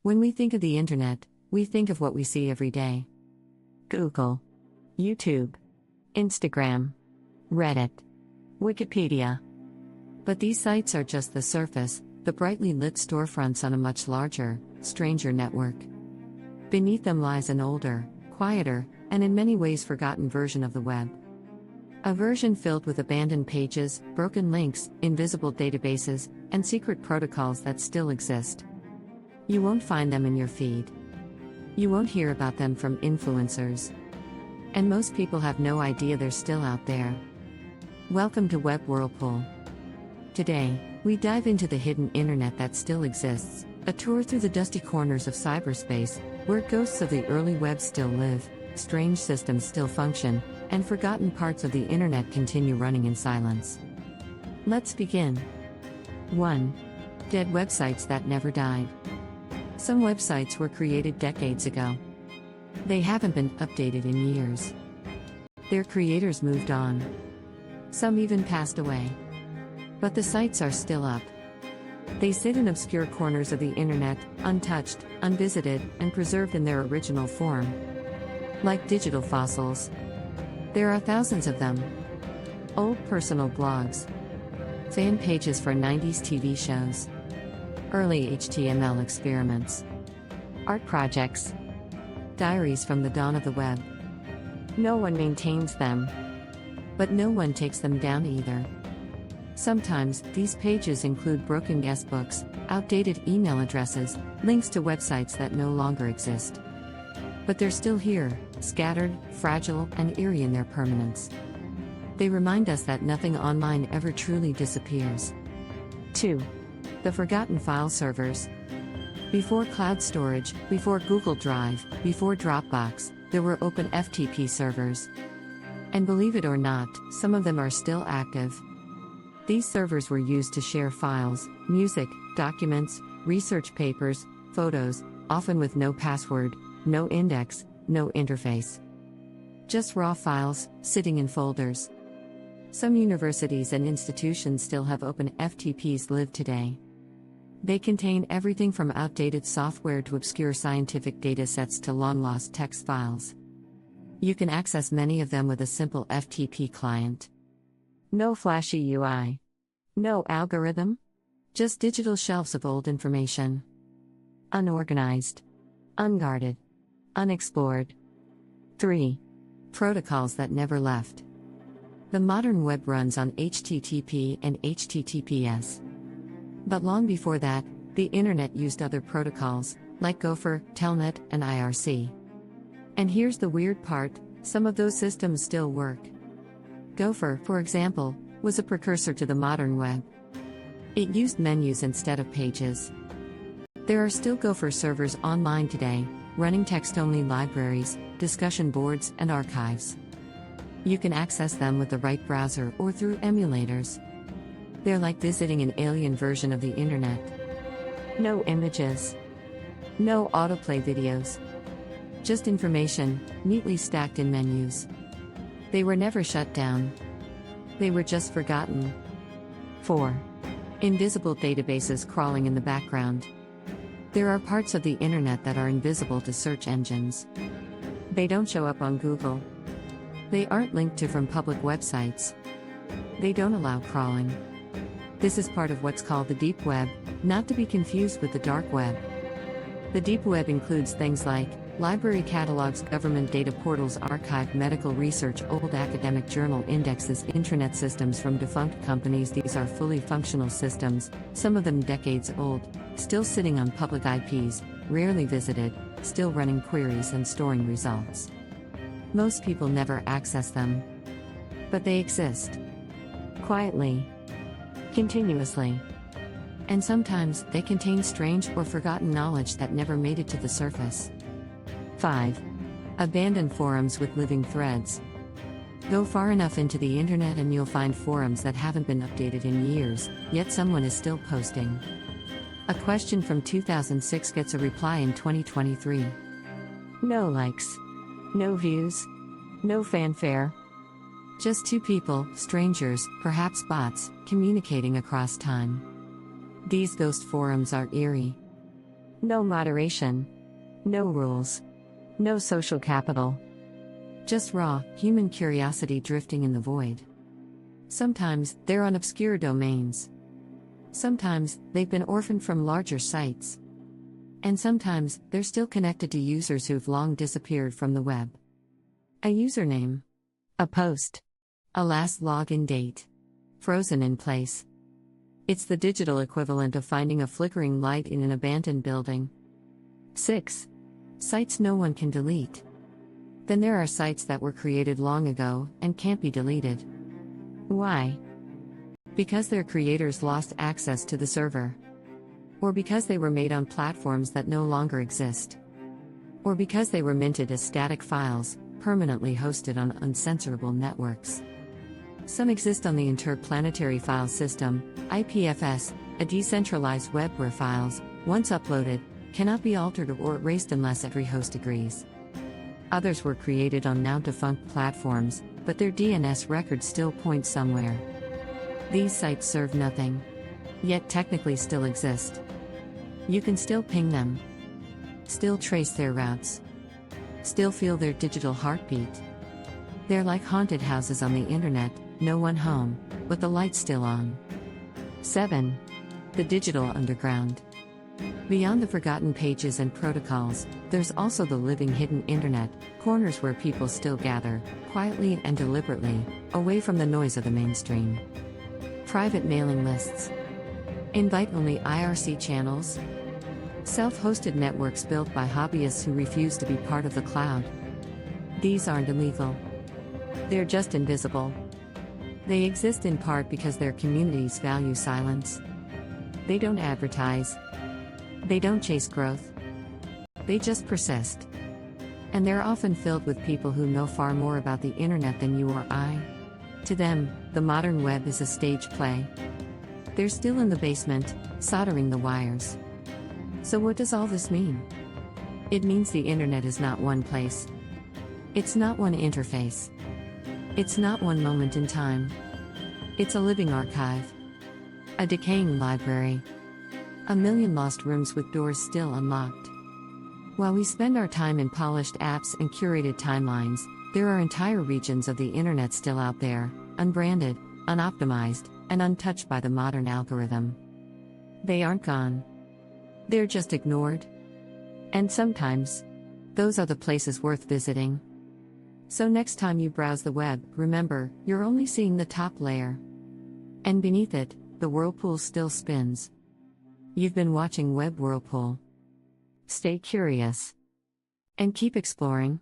When we think of the internet, we think of what we see every day. Google, YouTube, Instagram, Reddit, Wikipedia. But these sites are just the surface, the brightly lit storefronts on a much larger, stranger network. Beneath them lies an older, quieter, and in many ways forgotten version of the web. A version filled with abandoned pages, broken links, invisible databases, and secret protocols that still exist. You won't find them in your feed. You won't hear about them from influencers. And most people have no idea they're still out there. Welcome to WebWhirlpool. Today, we dive into the hidden internet that still exists, a tour through the dusty corners of cyberspace, where ghosts of the early web still live, strange systems still function, and forgotten parts of the internet continue running in silence. Let's begin. 1. Dead websites that never died. Some websites were created decades ago. They haven't been updated in years. Their creators moved on. Some even passed away. But the sites are still up. They sit in obscure corners of the internet, untouched, unvisited, and preserved in their original form. Like digital fossils. There are thousands of them. Old personal blogs. Fan pages for 90s TV shows. Early HTML experiments. Art projects. Diaries from the dawn of the web. No one maintains them. But no one takes them down either. Sometimes, these pages include broken guestbooks, outdated email addresses, links to websites that no longer exist. But they're still here, scattered, fragile, and eerie in their permanence. They remind us that nothing online ever truly disappears. 2. The forgotten file servers. Before cloud storage, before Google Drive, before Dropbox, there were open FTP servers. And believe it or not, some of them are still active. These servers were used to share files, music, documents, research papers, photos, often with no password, no index, no interface. Just raw files, sitting in folders. Some universities and institutions still have open FTPs live today. They contain everything from outdated software to obscure scientific datasets to long-lost text files. You can access many of them with a simple FTP client. No flashy UI. No algorithm. Just digital shelves of old information. Unorganized. Unguarded. Unexplored. 3. Protocols that never left. The modern web runs on HTTP and HTTPS. But long before that, the internet used other protocols, like Gopher, Telnet, and IRC. And here's the weird part, some of those systems still work. Gopher, for example, was a precursor to the modern web. It used menus instead of pages. There are still Gopher servers online today, running text-only libraries, discussion boards, and archives. You can access them with the right browser or through emulators. They're like visiting an alien version of the internet. No images. No autoplay videos. Just information, neatly stacked in menus. They were never shut down. They were just forgotten. 4. Invisible databases crawling in the background. There are parts of the internet that are invisible to search engines. They don't show up on Google. They aren't linked to from public websites. They don't allow crawling. This is part of what's called the deep web, not to be confused with the dark web. The deep web includes things like library catalogs, government data portals, archived medical research, old academic journal indexes, intranet systems from defunct companies. These are fully functional systems, some of them decades old, still sitting on public IPs, rarely visited, still running queries and storing results. Most people never access them. But they exist. Quietly. Continuously. And sometimes, they contain strange or forgotten knowledge that never made it to the surface. 5. Abandoned forums with living threads. Go far enough into the internet and you'll find forums that haven't been updated in years, yet someone is still posting. A question from 2006 gets a reply in 2023. No likes. No views. No fanfare. Just two people, strangers, perhaps bots, communicating across time. These ghost forums are eerie. No moderation. No rules. No social capital. Just raw, human curiosity drifting in the void. Sometimes, they're on obscure domains. Sometimes, they've been orphaned from larger sites. And sometimes, they're still connected to users who've long disappeared from the web. A username. A post. A last login date. Frozen in place. It's the digital equivalent of finding a flickering light in an abandoned building. 6. Sites no one can delete. Then there are sites that were created long ago and can't be deleted. Why? Because their creators lost access to the server. Or because they were made on platforms that no longer exist. Or because they were minted as static files, permanently hosted on uncensorable networks. Some exist on the Interplanetary File System, IPFS, a decentralized web where files, once uploaded, cannot be altered or erased unless every host agrees. Others were created on now-defunct platforms, but their DNS records still point somewhere. These sites serve nothing. Yet technically still exist. You can still ping them. Still trace their routes. Still feel their digital heartbeat. They're like haunted houses on the internet, no one home, but the lights still on. 7. The digital underground. Beyond the forgotten pages and protocols, there's also the living hidden internet, corners where people still gather, quietly and deliberately, away from the noise of the mainstream. Private mailing lists. Invite-only IRC channels. Self-hosted networks built by hobbyists who refuse to be part of the cloud. These aren't illegal. They're just invisible. They exist in part because their communities value silence. They don't advertise. They don't chase growth. They just persist. And they're often filled with people who know far more about the internet than you or I. To them, the modern web is a stage play. They're still in the basement, soldering the wires. So what does all this mean? It means the internet is not one place. It's not one interface. It's not one moment in time. It's a living archive. A decaying library. A million lost rooms with doors still unlocked. While we spend our time in polished apps and curated timelines, there are entire regions of the internet still out there, unbranded, unoptimized, and untouched by the modern algorithm. They aren't gone. They're just ignored. And sometimes, those are the places worth visiting. So next time you browse the web, remember, you're only seeing the top layer. And beneath it, the whirlpool still spins. You've been watching WebWhirlpool. Stay curious. And keep exploring.